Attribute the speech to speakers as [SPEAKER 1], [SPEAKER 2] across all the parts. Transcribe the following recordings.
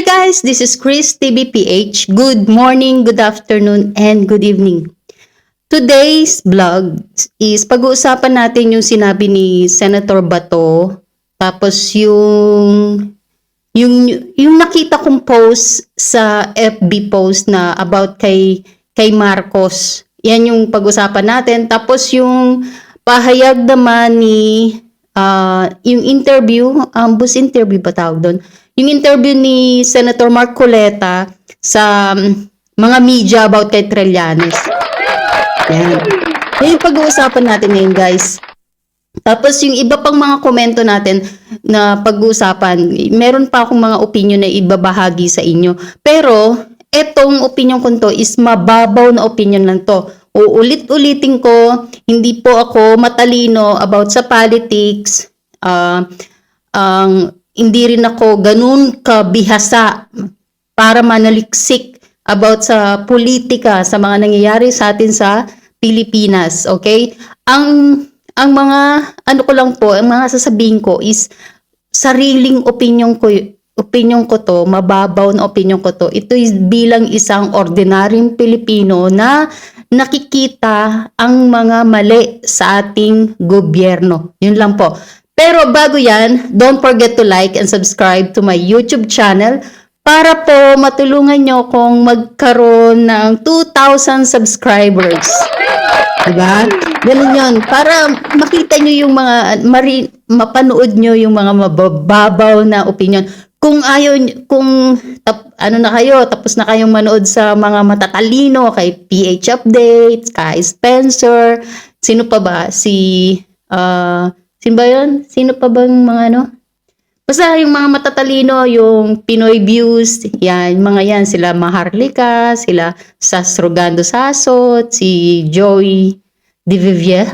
[SPEAKER 1] guys, this is Chris TVPH. Good morning, good afternoon, and good evening. Today's vlog is pag-uusapan natin yung sinabi ni Senator Bato, tapos yung nakita kong post sa FB post na about kay Marcos. Yan yung pag-usapan natin. Tapos yung pahayag naman ni yung interview, bus interview ba tawag doon? Yung interview ni Senator Marcoleta sa mga media about kay Trillanes. Yan. Yan yung pag-uusapan natin ngayon, guys. Tapos yung iba pang mga komento natin na pag-uusapan, meron pa akong mga opinion na ibabahagi sa inyo. Pero etong opinion ko to is mababaw na opinion lang to. Uulit-ulitin ko, hindi po ako matalino about sa politics. Hindi rin ako ganun kabihasa para manaliksik about sa politika, sa mga nangyayari sa atin sa Pilipinas. Okay? Ang mga ano ko lang po, ang mga sasabihin ko is sariling opinion ko to, mababaw na opinion ko to. Ito is bilang isang ordinaryong Pilipino na nakikita ang mga mali sa ating gobyerno. Yun lang po. Pero bago yan, don't forget to like and subscribe to my YouTube channel para po matulungan nyo kong magkaroon ng 2,000 subscribers. Diba? Ganun yun. Para makita nyo yung mga, mapanood nyo yung mga mababaw na opinion. Kung na kayo, tapos na kayong manood sa mga matatalino, kay PH Updates, kay Spencer, sino pa ba? Sino ba yun? Sino pa bang mga ano? Basta yung mga matatalino, yung Pinoy Views, yan, mga yan, sila Maharlika, sila Sastrogando Sasot, si Joey Di Vivier,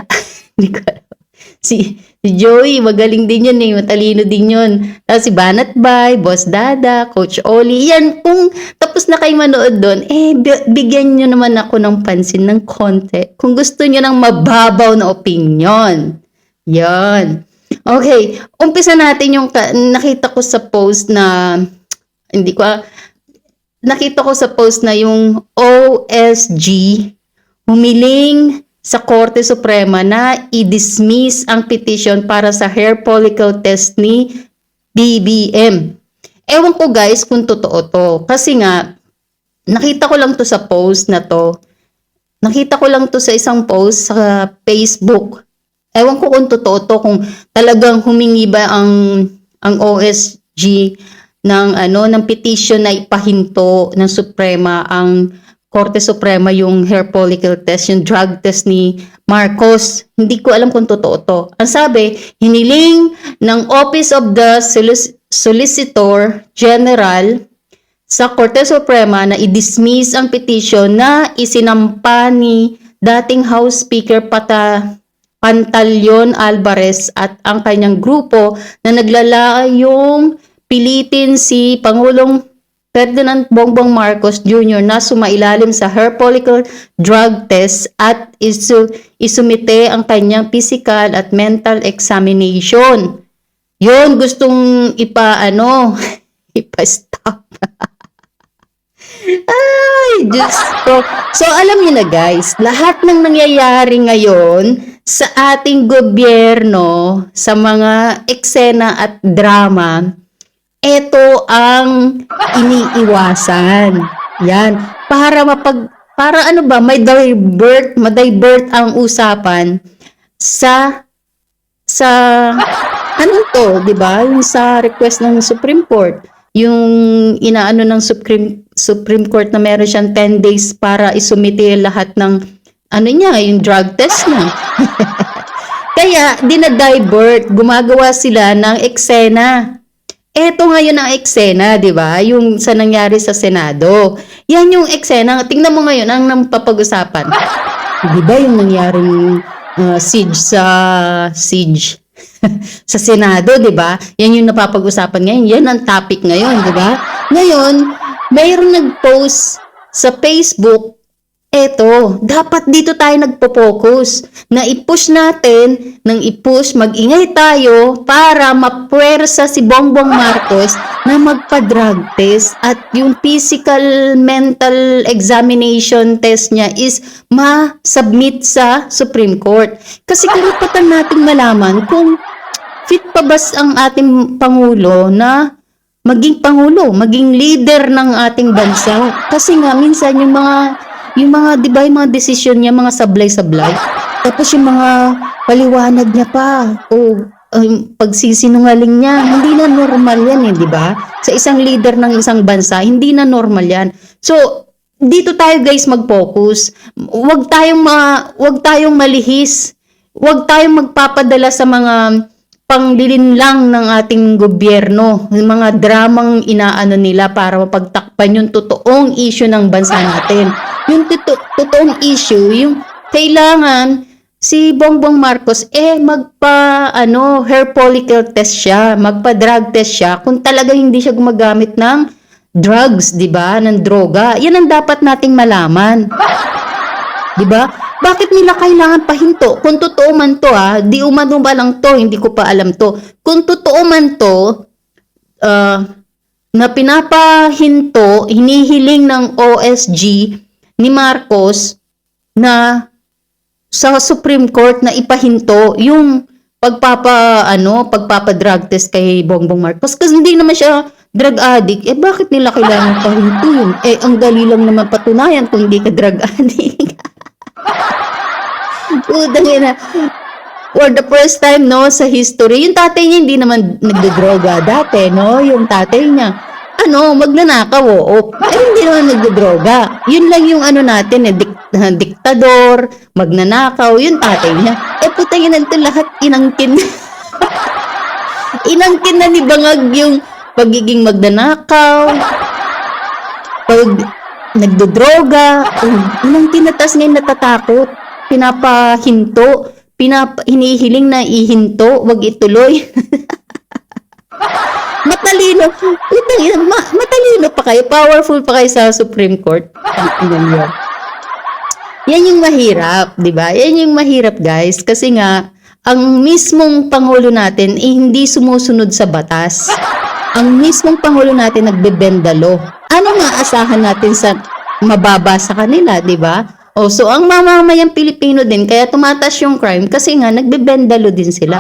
[SPEAKER 1] si Joey, magaling din yun matalino din yun. Tapos si Banat Bay, Boss Dada, Coach Oli, yan, kung tapos na kayo manood doon, bigyan nyo naman ako ng pansin ng konti. Kung gusto nyo ng mababaw na opinion. Yan. Okay, umpisa natin yung nakita ko sa post na nakita ko sa post na yung OSG humiling sa Korte Suprema na i-dismiss ang petition para sa hair follicle test ni BBM. Ewan ko guys kung totoo to. Kasi nga, nakita ko lang to sa post na to. Nakita ko lang to sa isang post sa Facebook. Ewan ko kung totoo to, kung talagang humingi ba ang OSG ng petition na ipahinto ng Suprema, ang Korte Suprema, yung hair follicle test, yung drug test ni Marcos. Hindi ko alam kung totoo to. Ang sabi, hiniling ng Office of the Solicitor General sa Korte Suprema na i-dismiss ang petition na isinampa ni dating House Speaker Pantaleon Alvarez at ang kanyang grupo na naglalayong pilitin si Pangulong Ferdinand Bongbong Marcos Jr. na sumailalim sa hair follicle drug test at isumite ang kanyang physical at mental examination. Yun, gustong ipa-stop. Ay, Diyos ko. So, alam niyo na guys, lahat ng nangyayari ngayon sa ating gobyerno, sa mga eksena at drama, ito ang iniiwasan. Yan. Para ma-divert ang usapan sa di ba? Yung sa request ng Supreme Court, yung inaano ng Supreme Court na meron siyang 10 days para isumite lahat ng yung drug test na. Kaya, dinadivert, gumagawa sila ng eksena. Eto ngayon ang eksena, di ba? Yung sa nangyari sa Senado. Yan yung eksena. Tingnan mo ngayon ang napapag-usapan. Di ba yung nangyaring siege sa Senado, di ba? Yan yung napapag-usapan ngayon. Yan ang topic ngayon, di ba? Ngayon, mayroong nag-post sa Facebook Eto, dapat dito tayo nagpo-focus na i-push natin, nang i-push, mag-ingay tayo para mapuwersa si Bongbong Marcos na magpa-drug test at yung physical mental examination test niya is ma-submit sa Supreme Court. Kasi karapatan natin malaman kung fit pa ba ang ating Pangulo na maging Pangulo, maging leader ng ating bansa. Kasi nga, minsan yung mga, di ba, yung mga desisyon niya, mga sablay-sablay. Tapos yung mga paliwanag niya pa, pagsisinungaling niya, hindi na normal yan di ba? Sa isang leader ng isang bansa, hindi na normal yan. So, dito tayo guys mag-focus. Wag tayong malihis. Wag tayong magpapadala sa mga panglilinlang ng ating gobyerno, yung mga dramang inaano nila para mapagtakpan yung totoong issue ng bansa natin. Yung totoong issue, yung kailangan si Bongbong Marcos hair follicle test siya, magpa-drug test siya kung talaga hindi siya gumagamit ng drugs, 'di ba? Ng droga. 'Yan ang dapat nating malaman. 'Di ba? Bakit nila kailangan pahinto? Kung totoo man to di umano ba lang to, hindi ko pa alam to. Kung totoo man to, na pinapahinto, hinihiling ng OSG ni Marcos na sa Supreme Court na ipahinto yung pagpapa-drug test kay Bongbong Marcos. Kasi hindi naman siya drug addict. Bakit nila kailangan pahinto yun? Ang dali lang naman patunayan kung hindi ka drug addict. Na, for the first time sa history, yung tatay niya hindi naman nagdodroga dati, yung tatay niya magnanakaw, hindi naman nagdodroga. Yun lang yung natin, diktador, magnanakaw, yung tatay niya. Putang ina nito lahat inangkin. Inangkin na ni Bangag yung pagiging magnanakaw, pag nagdodroga, inangkin na, tas ngayon natatakot. Pinapahinto, hinihiling na ihinto, wag ituloy. Matalino pa kayo, powerful pa kayo sa Supreme Court. Yan yung mahirap, di ba? Yan yung mahirap, guys, kasi nga ang mismong Pangulo natin hindi sumusunod sa batas. Ang mismong Pangulo natin nagbebendalo. Ano nga asahan natin sa mababa sa kanila, di ba? So ang mamamayang Pilipino din, kaya tumataas yung crime kasi nga nagbebendalo din sila.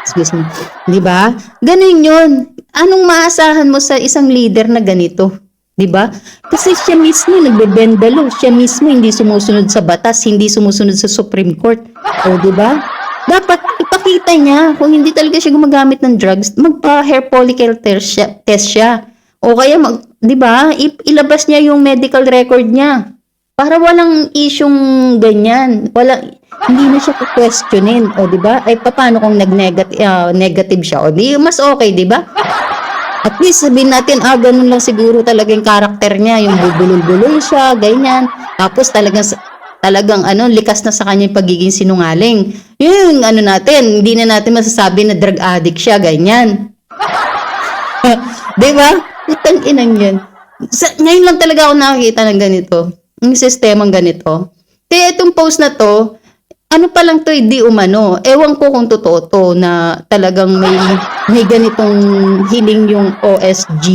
[SPEAKER 1] Excuse me. Di ba? Ganun yun. Anong maasahan mo sa isang leader na ganito? Di ba? Kasi siya mismo nagbebendalo. Siya mismo hindi sumusunod sa batas, hindi sumusunod sa Supreme Court. Di ba? Dapat ipakita niya kung hindi talaga siya gumagamit ng drugs, magpa-hair follicle test siya. O kaya di ba? Ilabas niya yung medical record niya. Para walang isyung ganyan. Hindi na siya questionin, di ba? Paano kung negative siya? Di mas okay, di ba? At least sabihin natin, ganun lang siguro talaga yung karakter niya, yung bubulol-bulol siya, ganyan. Tapos talagang likas na sa kanya yung pagiging sinungaling. Yung natin, hindi na natin masasabi na drug addict siya, ganyan. Di ba? Itang inang yan. Ngayon lang talaga ako nakakita ng ganito. Yung sistemang ganito. Kaya itong post na to, pa lang to, di umano. Ewan ko kung totoo to na talagang may ganitong hiling yung OSG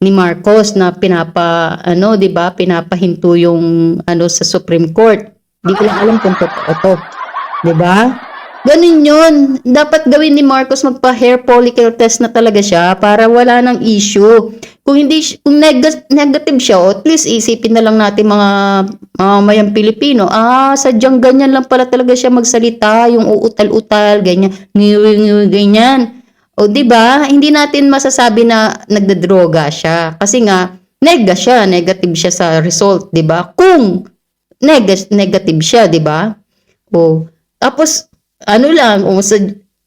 [SPEAKER 1] ni Marcos na di ba, pinapahinto yung sa Supreme Court. Di ko lang alam kung totoo to. Di ba? Ganun yun. Dapat gawin ni Marcos magpa-hair follicle test na talaga siya para wala nang issue. Kung negative siya, at least isipin na lang natin mga mayang Pilipino, sadyang ganyan lang pala talaga siya magsalita, yung uutal-utal, ganyan, ganyan. Di ba? Hindi natin masasabi na nagdadroga siya. Kasi nga, negative siya sa result, di ba? Kung negative siya, di ba? Tapos,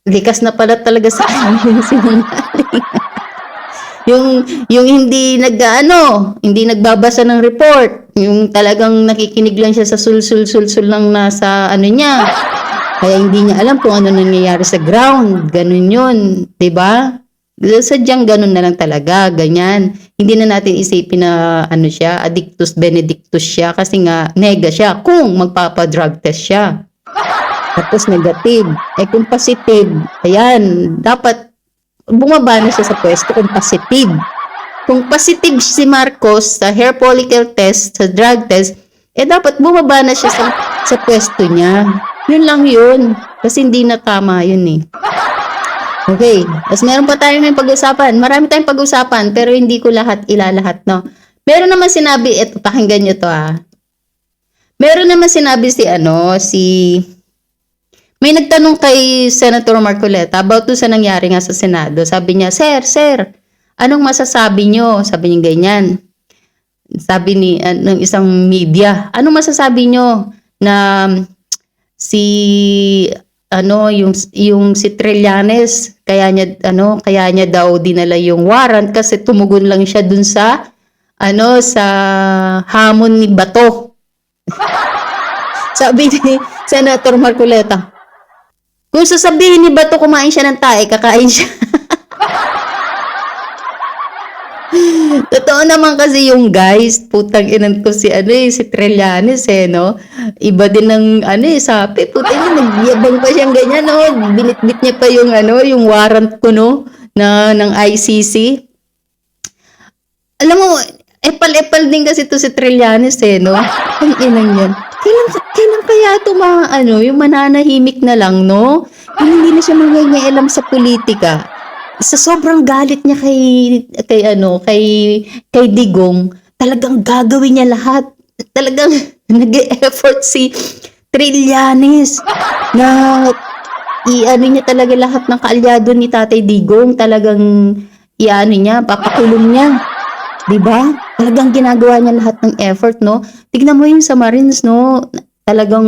[SPEAKER 1] likas na pala talaga sa amin sinungaling. yung hindi nagbabasa ng report, yung talagang nakikinig lang siya sa sul-sul-sul-sul lang nasa niya. Kaya hindi niya alam kung ano nangyayari sa ground. Ganun yun, 'di ba? Sadyang ganun na lang talaga, ganyan. hindi na natin isipin na ano siya, addictus benedictus siya kasi nga nega siya kung magpapa-drug test siya. Tapos negative. Eh kung positive, ayan, dapat bumaba na siya sa pwesto kung positive. Kung positive si Marcos sa hair follicle test, sa drug test, eh dapat bumaba na siya sa pwesto niya. Yun lang yun. Kasi hindi na tama yun eh. Okay. Tapos meron pa tayong may pag-usapan. Marami tayong pag-usapan pero hindi ko lahat ilalahat, no? Meron naman sinabi, eto, pakinggan nyo to Meron naman sinabi may nagtanong kay Senator Marcoleta about sa nangyari nga sa Senado. Sabi niya, Sir, anong masasabi nyo? Sabi niya ganyan. Sabi ng isang media, anong masasabi nyo na yung si Trillanes kaya niya daw dinala yung warrant kasi tumugon lang siya dun sa hamon ni Bato. Sabi ni Senator Marcoleta, kung sasabihin ni Bato kumain siya ng tae, kakain siya. Totoo naman kasi yung guys, putang inan ko si Trillanes no. Iba din ng sapi, putang ina, nagyabang pa siyang ganyan no. Binitbit niya pa yung warrant ko no ng ICC. Alam mo, epal-epal din kasi to si Trillanes no. Ang inang yan. Kailan kaya ito yung mananahimik na lang no? Hindi na siya mangyayailam sa politika. Sa sobrang galit niya kay Digong, talagang gagawin niya lahat. Talagang nag-e-effort si Trillanes na niya talaga lahat ng kaalyado ni Tatay Digong. Talagang papakulong niya. 'Di ba? Talagang ginagawa niya lahat ng effort, no? Tignan mo yung sa Marines, no? Talagang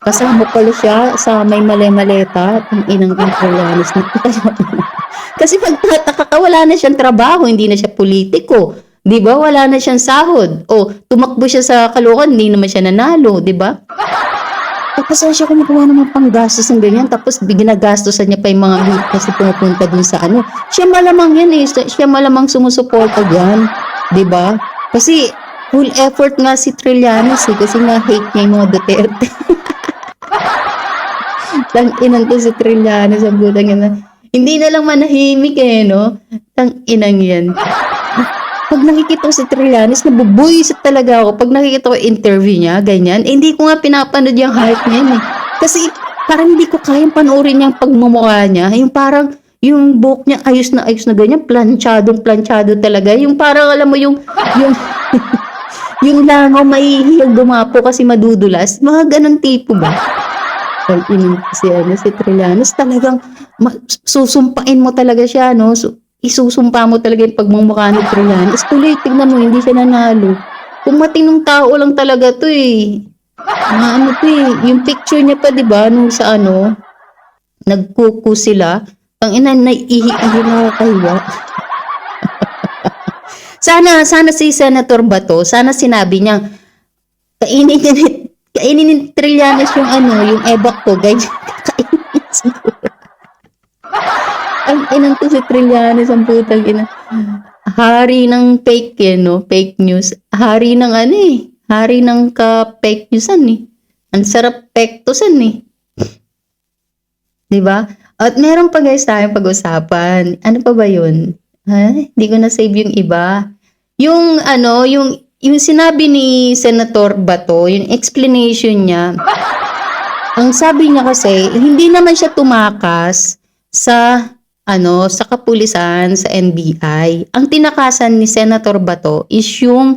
[SPEAKER 1] kasama pala siya sa may mali-maleta ng inang Trillanes. Kasi pagtataka ka, wala na siyang trabaho, hindi na siya politiko. 'Di ba? Wala na siyang sahod. O, tumakbo siya sa Caloocan, hindi naman siya nanalo, 'di ba? Tapos siya kumukuha naman pang gastos ng ganyan, tapos ginagastosan niya pa yung mga witness na pumupunta dun sa Siya malamang yan siya malamang sumusuporta dyan, 'di ba? Kasi full effort nga si Trillanes kasi nga hate niya yung mga Duterte. Tang-inan to si Trillanes, ang butang ina. Hindi na lang manahimik no? Tang-inang yan. Pag nakikita ko si Trillanes, nabubuisit talaga ako. Pag nakikita ko interview niya, ganyan, hindi ko nga pinapanood yung hype niya Kasi parang hindi ko kayang panoorin yung pagmumukha niya. Yung parang, yung buhok niya ayos na ganyan, planchado talaga. Yung parang alam mo yung yung langaw mahihiyag dumapo kasi madudulas. Mga ganun tipo ba? Si Trillanes, talagang susumpain mo talaga siya, no? Isusumpa mo talaga yung pagmumukha ni Trillanes. Tuloy, tignan mo, hindi siya nanalo. Kung matinong tao lang talaga to yung picture niya pa, di ba, nung sa nagkuku sila, ang ina, naiihi na kaya. Sana si Senator Bato, sana sinabi niya, kainin ni Trillanes yung ebak ko, guys. Kainin siguro. Ang inang to si Trillanes, ang putang ina. Hari ng fake fake news. Hari ng hari ng ka-fake newsan Ang sarap pektusan 'Di ba? At meron pa guys tayong pag-usapan. Ano pa ba 'yun? Hindi ko na save yung iba. Yung yung sinabi ni Senator Bato, yung explanation niya. Ang sabi niya kasi, hindi naman siya tumakas sa sa kapulisan, sa NBI. Ang tinakasan ni Senator Bato is yung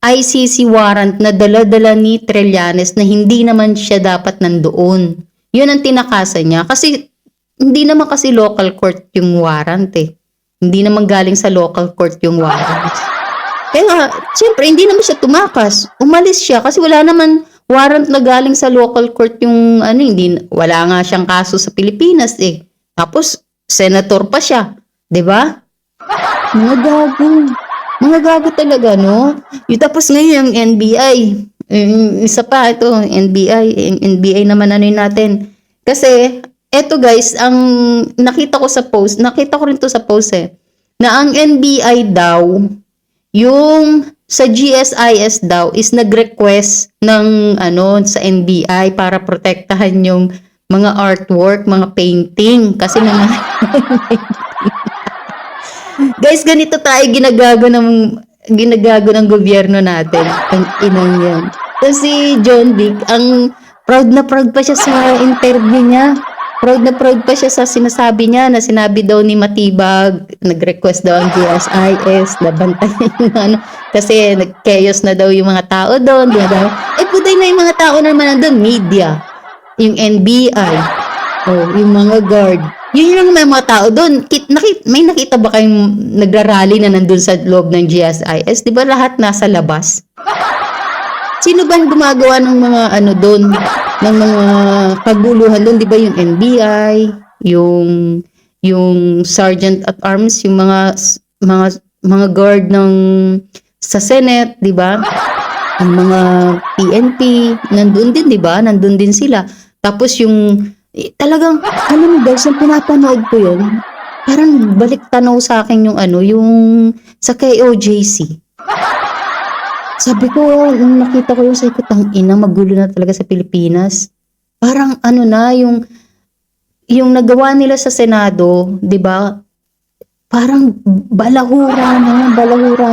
[SPEAKER 1] ICC warrant na dala-dala ni Trillanes na hindi naman siya dapat nandoon. Yun ang tinakasan niya. Kasi, hindi naman kasi local court yung warrant Hindi naman galing sa local court yung warrant. Kaya, siyempre, hindi naman siya tumakas. Umalis siya kasi wala naman warrant na galing sa local court yung wala nga siyang kaso sa Pilipinas Tapos, senator pa siya, 'di ba? Mga gago talaga, no? Tapos ngayon yung NBI, isa pa ito, NBI naman natin. Kasi eto guys, ang nakita ko rin to sa post na ang NBI daw Yung sa GSIS daw is nag-request ng sa NBI para protektahan yung mga artwork, mga painting kasi mga guys, ganito tayo ginagago ng gobyerno natin. Ang inang yan. Kasi John Vic, ang proud na proud pa siya sa interview niya. Proud na proud pa siya sa sinasabi niya na sinabi daw ni Matibag, nag-request daw ang GSIS na bantayan yung kasi nag-chaos na daw yung mga tao doon. Di ba? Putay na yung mga tao naman nandun, media, yung NBI, yung mga guard. Yun yung may mga tao doon. May nakita ba kayong nagrarally na nandun sa loob ng GSIS? Di ba lahat nasa labas? Sino ba gumagawa ng mga doon? Ng mga kaguluhan doon? Di ba yung NBI, yung Sergeant at Arms, yung mga guard ng sa Senate, di ba? Ang mga PNP, nandun din, di ba? Nandun din sila. Tapos yung talagang, alam mo guys, yung pinapanood ko yun, parang balik tanaw sa akin yung yung sa KOJC. Sabi ko, nung nakita ko yung sabi ko, tangina, magulo na talaga sa Pilipinas. Parang yung nagawa nila sa Senado, di ba? Parang balahura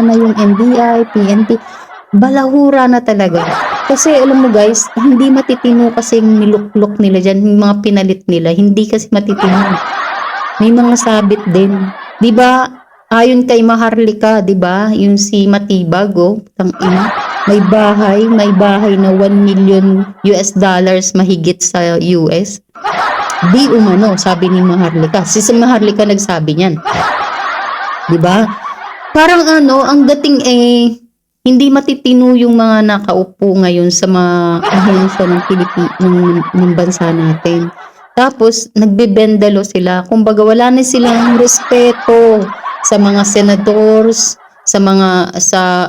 [SPEAKER 1] na yung NBI, PNP, balahura na talaga. Kasi alam mo guys, hindi matitino kasi yung niluklok nila dyan, yung mga pinalit nila, hindi kasi matitino. May mga sabit din. Di ba, ayon kay Maharlika, di ba, yung si Matibag, tangina, may bahay na 1 million US dollars mahigit sa US. Di umano, sabi ni Maharlika. Si Maharlika nagsabi niyan. Di ba? Parang ang dating hindi matitino yung mga nakaupo ngayon sa mga ahensya ng bansa natin. Tapos, nagbebendalo sila. Kumbaga, wala na silang respeto sa mga senadors, sa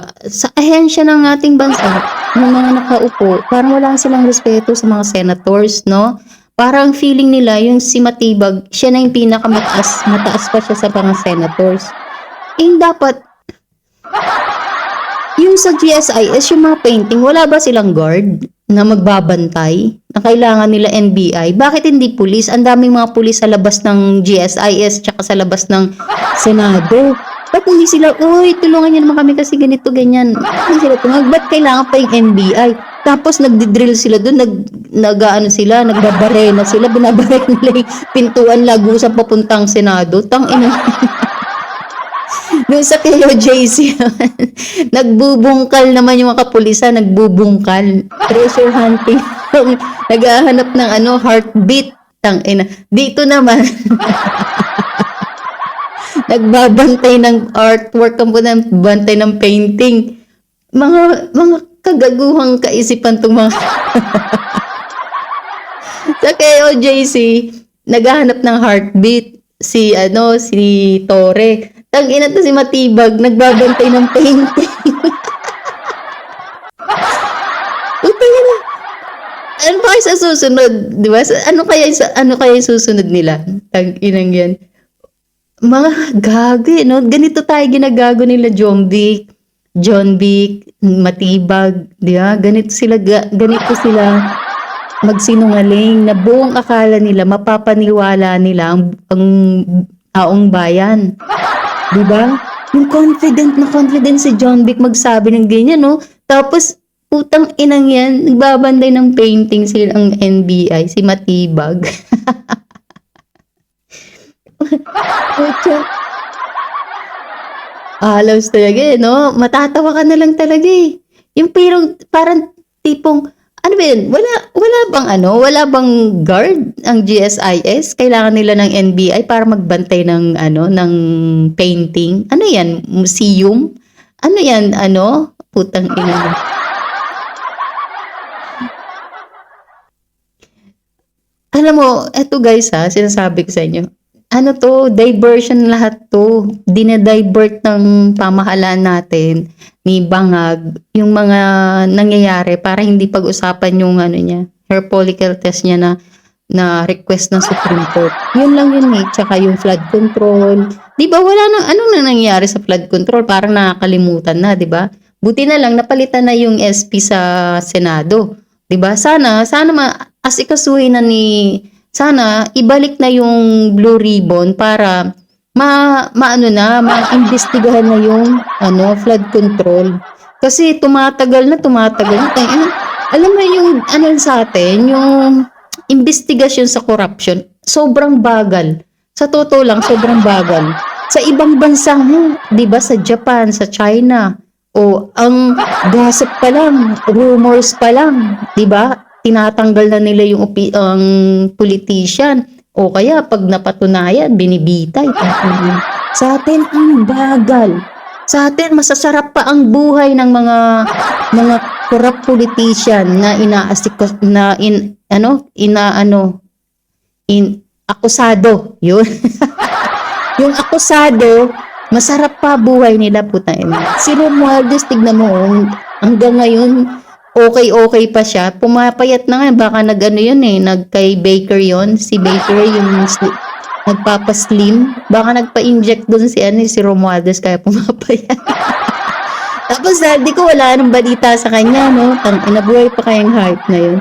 [SPEAKER 1] ahensya ng ating bansa, ng mga nakaupo. Parang wala silang respeto sa mga senators, no? Parang feeling nila, yung si Matibag, siya na yung pinakamataas pa siya sa mga senators. Dapat, yung sa GSIS, yung mga painting, wala ba silang guard na magbabantay na kailangan nila NBI? Bakit hindi pulis? Ang daming mga pulis sa labas ng GSIS tsaka sa labas ng Senado. Ba't hindi sila, tulungan niyo naman kami kasi ganito, ganyan. Hindi sila tumag. Ba't kailangan pa yung NBI? Tapos nagdi-drill sila doon, nagbabarena sila, binabarena nila yung pintuan lagusan papuntang Senado. Tangina. Doon sa KOJC, nagbubungkal naman yung mga kapulisan, nagbubungkal. Treasure hunting. Naghahanap ng heartbeat. Tangina. Dito naman, nagbabantay ng artwork, bantay ng painting. Mga kagaguhang kaisipan tong mga sa KOJC, naghahanap ng heartbeat si Torre. Tangina to si Matibag, nagbabantay ng painting. Tangina. Ano pa kayo sa susunod, di ba? Ano kaya yung susunod nila? Tanginang yan. Mga gagi, no? Ganito tayo ginagago nila John Vic, Matibag, di ba? Ganito sila magsinungaling na buong akala nila, mapapaniwala nila ang taong bayan. Diba? Yung confident si John Vic magsabi ng ganyan, no? Tapos, putang inang yan, nagbabanday ng painting sila ang NBI, si Matibag. Alos talaga, no? Matatawa ka na lang talaga, Yung parang tipong, ano ba yun? Wala bang guard ang GSIS? Kailangan nila ng NBI para magbantay ng ng painting. Ano yan? Museum? Ano yan? Putang ina. Alam mo, eto guys sinasabi ko sa inyo. Diversion lahat to. Dinedivert ng pamahalaan natin ni Bangag yung mga nangyayari para hindi pag-usapan yung niya, hair follicle test niya na request ng Supreme Court. Yun lang yun Tsaka yung flood control, 'Di ba wala nang ano na nangyari sa flood control, parang nakakalimutan na, 'di ba? Buti na lang napalitan na yung SP sa Senado, 'di ba? Sana asikasuhin na sana ibalik na yung Blue Ribbon para maano na, maimbestigahan na yung flood control. Kasi tumatagal na. Alam mo yung sa atin, yung investigasyon sa corruption, sobrang bagal. Sa totoo lang, sobrang bagal. Sa ibang bansa mo, 'di ba, sa Japan, sa China, o ang gossip pa lang, rumors pa lang, 'di ba? Tinatanggal na nila yung ang politician o kaya pag napatunayan binibitay. Sa atin ang bagal. Sa atin masasarap pa ang buhay ng mga corrupt politician na akusado, yun. Yung akusado, masarap pa buhay nila, putain. Si Romualdez, tignan mo, hanggang ngayon, okay pa siya. Pumapayat na nga, baka yun kay Baker yon. Si Baker yung nagpapaslim. Baka nagpa-inject doon si Romualdez, kaya pumapayat. Tapos, di ko wala nang balita sa kanya, no? Nabuhay pa kayang hype na yun.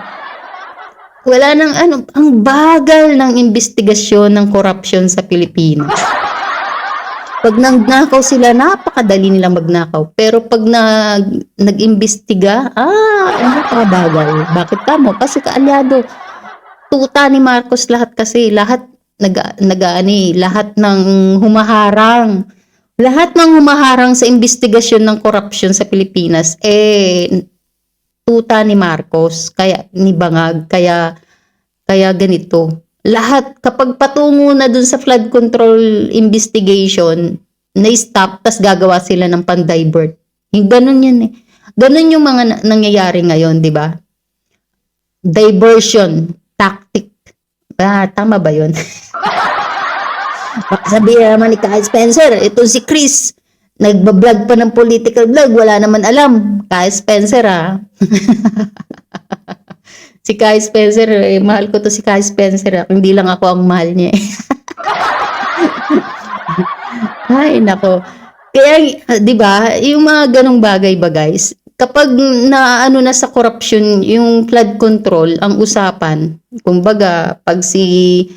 [SPEAKER 1] Wala nang ang bagal ng investigasyon ng corruption sa Pilipinas. Pag nagnakaw sila, napakadali nilang magnakaw. Pero pag nag-imbestiga, napakabagal. Bakit mo? Kasi kaalyado. Tuta ni Marcos lahat kasi. Lahat ng humaharang. Lahat ng humaharang sa investigasyon ng corruption sa Pilipinas, tuta ni Marcos. Kaya ni Bangag. Kaya ganito. Lahat, kapag patungo na dun sa flood control investigation, na-stop, tas gagawa sila ng pan-divert. Ganun yan eh. Ganun yung mga nangyayari ngayon, di ba? Diversion, tactic. Tama ba yun? Baka sabihin naman ni Kyle Spencer, ito si Chris, nagbablog pa ng political blog, wala naman alam. Kyle Spencer Si Kai Spencer, mahal ko to si Kai Spencer. Hindi lang ako ang mahal niya. Ay, nako. Kaya, di ba, yung mga ganong bagay ba guys, kapag na sa corruption, yung flood control, ang usapan, kumbaga, pag si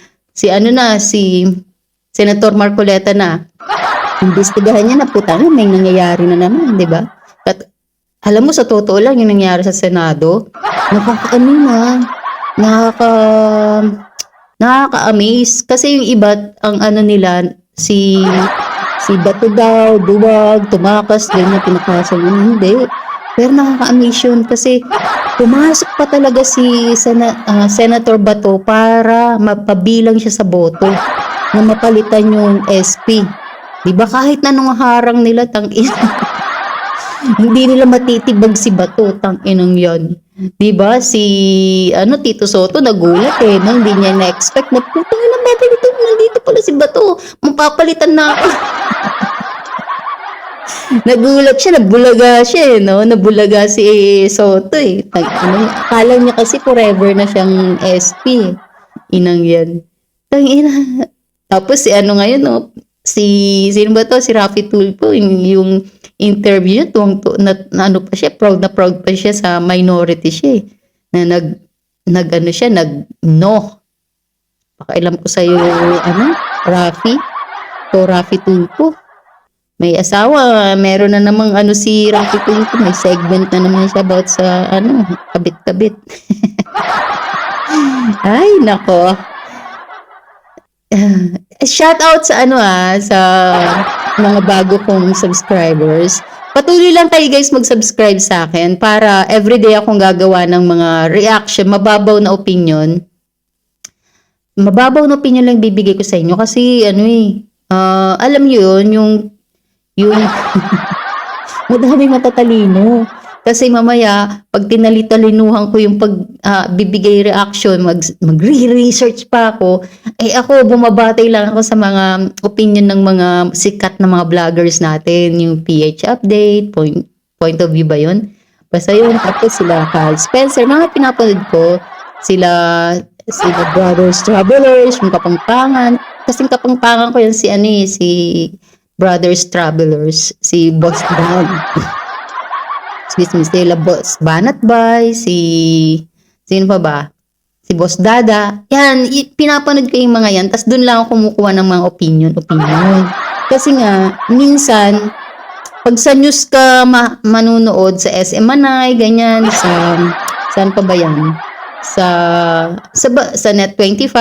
[SPEAKER 1] Senator Marcoleta na, imbestigahan niya na, putang, may nangyayari na naman, di ba? Alam mo, sa totoo lang, yung nangyari sa Senado, nakaka-amaze. Kasi yung iba, ang nila, si Bato daw, duwag, tumakas, ganyan, pinakasan. Hindi. Pero nakaka-amaze yun kasi pumasok pa talaga si Senator Bato para mapabilang siya sa boto na mapalitan yung SP. Diba kahit na nung harang nila, hindi nila matitibag si Bato, inang yan. Diba si Tito Soto nagulat no? Hindi niya na-expect na putang ina ba dito, nandito pala si Bato, mapapalitan na ako. Nagulat siya, nabulaga siya no? Nabulaga si Soto akala niya kasi forever na siyang SP. Inang yan. Tapos si ngayon no? Sino ba to? Si Raffy Tulfo, yung interview niya, pa siya, proud pa siya sa minority siya na no. Pakailam ko sa'yo, Raffy Tulfo. May asawa, meron na namang si Raffy Tulfo, may segment na naman siya about sa, kabit-kabit. Ay, nako. Shout out sa sa mga bago kong subscribers. Patuloy lang kayo guys mag-subscribe sa akin para everyday akong gagawa ng mga reaction, mababaw na opinion. Mababaw na opinion lang bibigay ko sa inyo kasi alam niyo yun, yung madaming matatalino. Kasi mamaya, pag tinalitalinuhan ko yung bibigay reaction, magre-research pa ako, ako, bumabatay lang ako sa mga opinion ng mga sikat na mga vloggers natin, yung PH Update, point of view ba yun? Basta yun, tapos sila Kyle Spencer, mga pinapanood ko, sila Brothers Travelers, yung Kapampangan, kasing kapangpangan ko yan si ano eh, si Brothers Travelers, si Boss Dan. Excuse me, sila Boss Banat Bay, sino pa ba? Si Boss Dada. Yan, pinapanood ko yung mga yan, tas dun lang ako kumukuha ng mga opinion. Kasi nga, minsan, pag sa news ka manunood sa SM Manay, ganyan, saan pa ba yan? Sa Net25,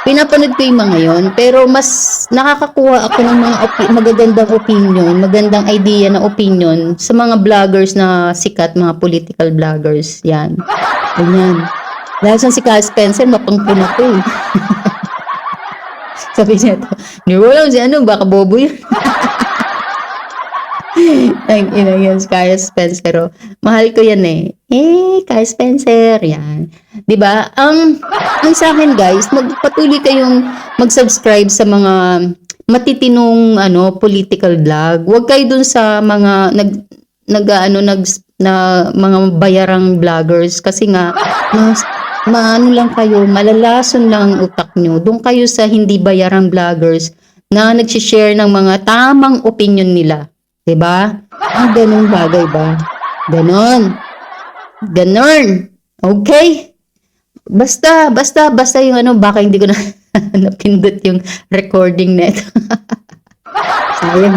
[SPEAKER 1] pinapanood ko yung mga yon, pero mas nakakakuha ako ng mga magagandang opinion, magandang idea na opinion sa mga vloggers na sikat, mga political vloggers. Yan. Ganyan. Dahil sa si Carl Spencer, mapangpuna ko eh. Sabi niya ito, hindi mo lang si ano, baka bobo yun. Ang ina yan, Kyle Spencer. Oh. Mahal ko yan eh. Kyle Spencer, yan. 'Di ba? Ang sa akin guys, magpatuloy kayong mag-subscribe sa mga matitinong political vlog. Huwag kayo dun sa mga mga bayarang vloggers kasi nga maano lang kayo, malalason lang ang utak nyo. Doon kayo sa hindi bayarang vloggers na nag-share ng mga tamang opinion nila. Diba? Ganun bagay ba? Ganon. Okay? Basta yung baka hindi ko na napindot yung recording net. Sayang.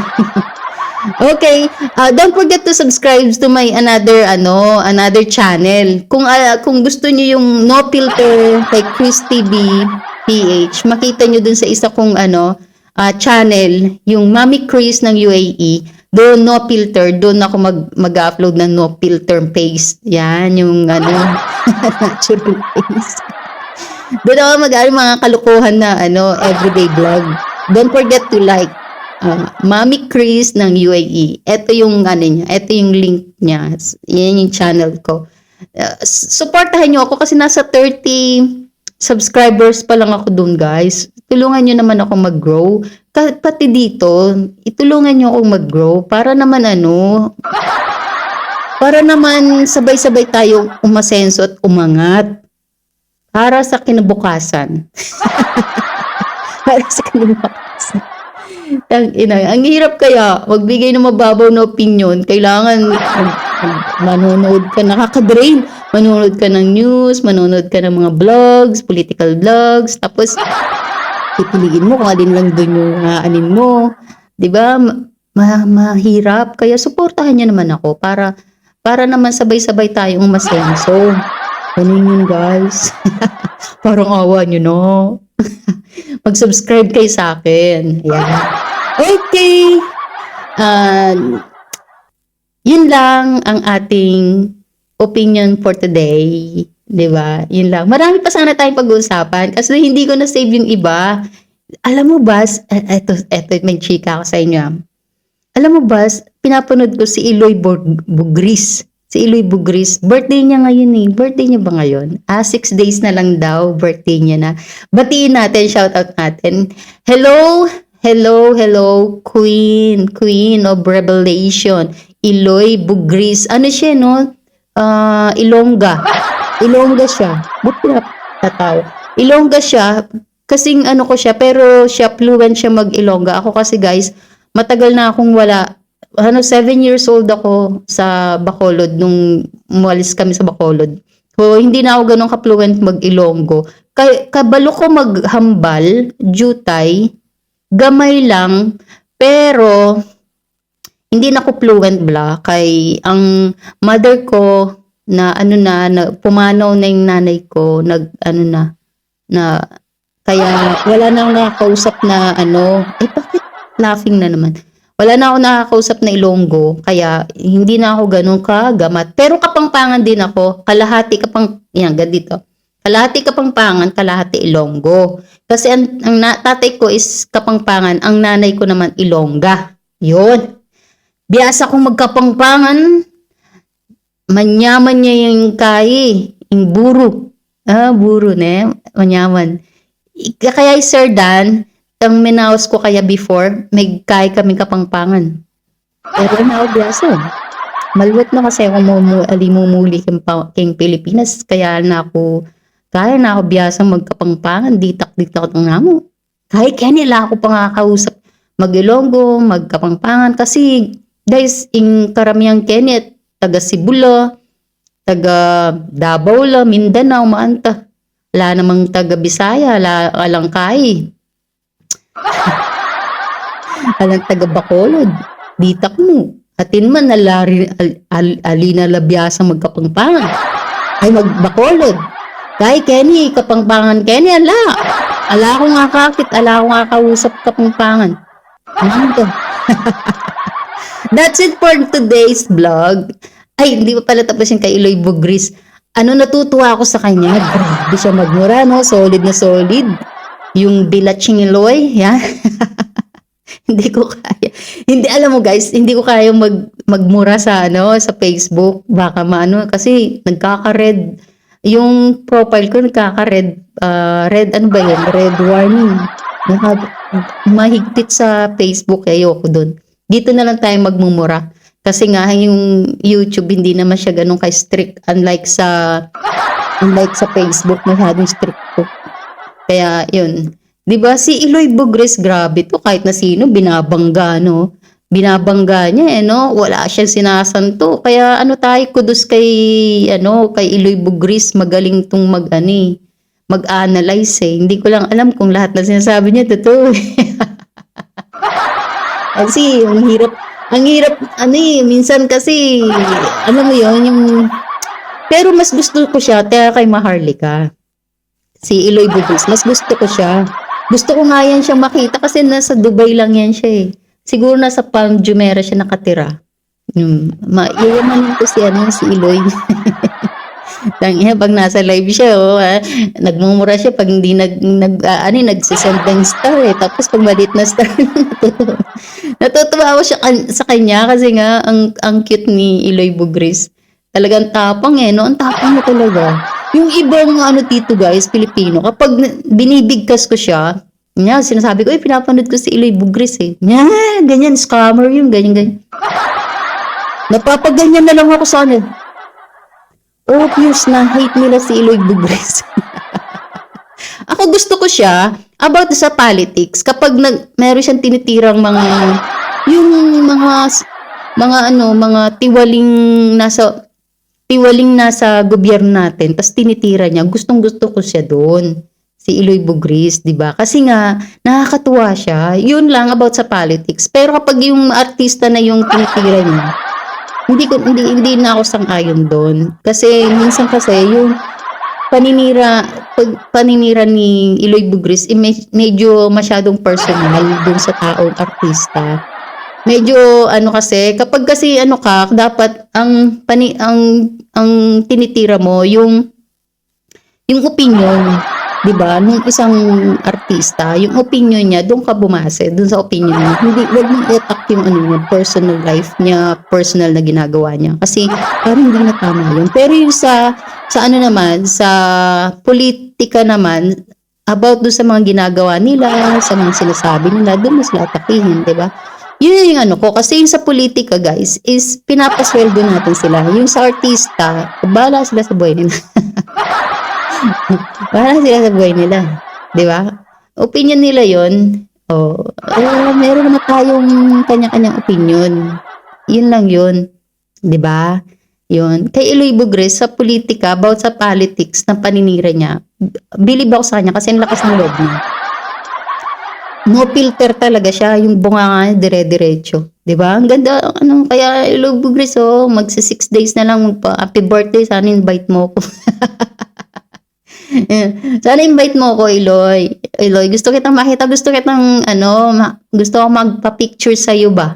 [SPEAKER 1] Okay, don't forget to subscribe to my another channel. Kung gusto niyo yung no filter kay Chris TV PH, makita niyo dun sa isa kong channel, yung Mami Chris ng UAE. Doon no filter, doon ako mag-upload ng no filter face. Yan yung natural face. Doon ako mga kalukuhan na everyday vlog. Don't forget to like Mami Chris ng UAE. Ito yung niya, ito yung link niya. Yan yung channel ko. Supportahan niyo ako kasi nasa 30 subscribers pa lang ako doon, guys. Tulungan niyo naman ako mag-grow. Pati dito, itulungan niyo akong mag-grow para naman sabay-sabay tayo umasenso at umangat para sa kinabukasan. Para sa kinabukasan. Ang hirap kaya magbigay ng mababaw na opinion. Kailangan manonood ka, nakaka-drain. Manonood ka ng news, manonood ka ng mga vlogs, political vlogs, tapos pipiliin mo kung alin lang doon yung aanin mo. 'Di ba? Mahirap. Kaya suportahan niyo naman ako para naman sabay-sabay tayong masenso. Ganun yun, guys. Parang awa niyo, no? Mag-subscribe kayo sa akin. Ayan. Okay. Yun lang ang ating opinion for today. 'Di ba? Yun lang. Marami pa sana tayong pag-uusapan kasi hindi ko na save yung iba. Alam mo ba, eto may chika ako sa inyo. Alam mo ba, pinapanood ko si Eloy Bugris. Si Eloy Bugris, birthday niya ngayon eh. Birthday niya ba ngayon? 6 days na lang daw, birthday niya na. Batiin natin, shout out natin. Hello, Queen of Revelation. Eloy Bugris. Ano siya, no? Ilongga siya. Buti na tatawa. Ilongga siya. Kasing ko siya, pero siya fluent siya mag-Ilongga. Ako kasi guys, matagal na akong wala. 7 years old ako sa Bacolod nung umalis kami sa Bacolod. So, hindi na ako ganun ka-fluent mag-Ilonggo. Kabalo ko maghambal, jutay, gamay lang, pero hindi na ako fluent kay ang mother ko na pumanaw na yung nanay ko, kaya wala na akong nakakausap na bakit laughing na naman? Wala na ako nakakausap na Ilonggo, kaya hindi na ako ganun kagamat. Pero Kapampangan din ako, kalahati Kapampangan, kalahati Ilonggo. Kasi ang tatay ko is Kapampangan, ang nanay ko naman Ilongga. Yun. Biyasa kong magkapangpangan, manyaman niya yung yung buro. Buro ne, manyaman. Kaya Sir Dan, ang minawas ko kaya before, may kaya kaming Kapampangan. Pero na ako biyasa. Maluwat na kasi ako alimumuli king Pilipinas, kaya na ako Kaya na ako biyasang magkapangpangan, ditak-ditak ng namo. Kahit kanila ako pa nga kausap mag-Ilonggo, magkapangpangan. Kasi, guys, in karamihang Kenneth, taga Sibula, taga Davao la, Mindanao, maanta. Wala namang taga Bisaya, Alangkay. Alang taga Bacolod. Ditak mo. Atin man, alina labyasang magkapangpangan. Ay magbacolod. Kay Kenny, kapangpangan Kenny, ala. Ala ko nga kakit, ala ko nga kausap kapangpangan. Ano That's it for today's vlog. Ay, hindi pa pala tapos yung kay Eloy Bugris. Ano, natutuwa ako sa kanya. Grabe siya magmura, no? Solid na solid. Yung bilaching Eloy, yan. Hindi ko kaya. Hindi, alam mo guys, hindi ko kaya magmura sa sa Facebook. Baka maano kasi nagkaka-red yung profile ko, nagkaka-red red ano ba yun? Red warning. Mahigpit sa Facebook, ayoko doon. Dito na lang tayo magmumura. Kasi nga yung YouTube hindi naman siya ganun ka-strict unlike sa Facebook, masyadong strict po. Kaya yun. 'Di ba si Eloy Bugris, grabe to, kahit na sino binabangga, no? Binabangga niya, no? Wala siyang sinasanto. Kaya tayo, kudos kay kay Eloy Bugris, magaling tong mag-analyze eh. Hindi ko lang alam kung lahat na sinasabi niya totoo. Kasi ang hirap minsan kasi alam mo yon yung pero mas gusto ko siya kay Maharlika. Si Eloy Bugris, mas gusto ko siya. Gusto ko nga yan siyang makita kasi nasa Dubai lang yan siya eh. Siguro nasa Palm Jumeirah siya nakatira. Iyamanin ko si Eloy. Pag nasa live siya, nagmumura siya pag hindi nagsisend ng star eh. Tapos pag malit na star, natutuwa ako siya sa kanya kasi nga ang cute ni Eloy Bugris. Talagang tapang no? Ang tapang niya talaga. Yung ibang dito guys, Pilipino, kapag binibigkas ko siya, sinasabi ko, pinapanood ko si Eloy Bugris eh. Ganyan, scammer yun, ganyan. Napapaganyan na lang ako sa obvious na hate nila si Eloy Bugris. Ako gusto ko siya about sa politics. Kapag meron siyang tinitirang mga tiwaling nasa gobyerno natin, tas tinitira niya, gustong-gusto ko siya doon. Si Eloy Bugris, 'di ba? Kasi nga nakakatuwa siya. 'Yun lang about sa politics. Pero kapag yung artista na yung tinitira niya, hindi na ako sang-ayon doon. Kasi minsan yung paninira ni Eloy Bugris, medyo masyadong personal doon sa taong artista. Medyo kasi kapag kasi ka, dapat ang tinitira mo yung opinion, 'di ba? Nung isang artista, yung opinion niya doon ka bumase, doon sa opinion niya. Hindi wag mong i-attack yung niya, personal life niya, personal na ginagawa niya. Kasi parang hindi na tama yun. Pero yung sa naman, sa politika naman, about doon sa mga ginagawa nila, sa mga sinasabi nila, doon mas atakihin, 'di ba? Yun yung ko. Kasi yung sa politika, guys, is pinapasweldo natin sila. Yung sa artista, bahala sila sa buhay nila. Bahala sila sa buhay nila. Diba? Opinion nila yun. Meron naman tayong kanya-kanyang opinion. Yun lang yun. Diba? Yun. Kay Eloy Bugris, sa politika, about sa politics, na paninira niya, believe ako sa kanya kasi ang lakas ng loob niya. No filter talaga siya, yung bunga nga dire-diretso. 'Di ba? Ang ganda kaya Eloy Bugris magsi 6 days na lang happy birthday, sana invite mo ko. Sana invite mo ko, Eloy. Eloy, gusto kitang makita, gusto kitang gusto ko magpa-picture sa iyo ba?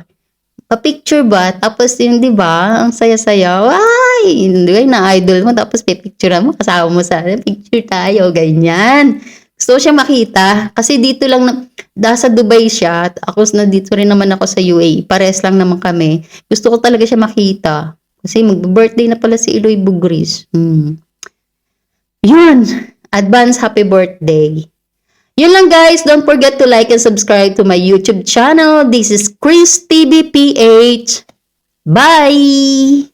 [SPEAKER 1] Pa-picture ba? Tapos yung 'di ba, ang saya-saya. Ay, hindi na idol mo tapos pipicture mo kasama mo sa picture tayo, ganyan. Gusto ko siya makita kasi dito lang sa Dubai siya at ako dito rin naman ako sa UAE. Pares lang naman kami. Gusto ko talaga siya makita kasi mag-birthday na pala si Eloy Bugris. Yun. Advance happy birthday. Yun lang guys. Don't forget to like and subscribe to my YouTube channel. This is Chris TV PH. Bye!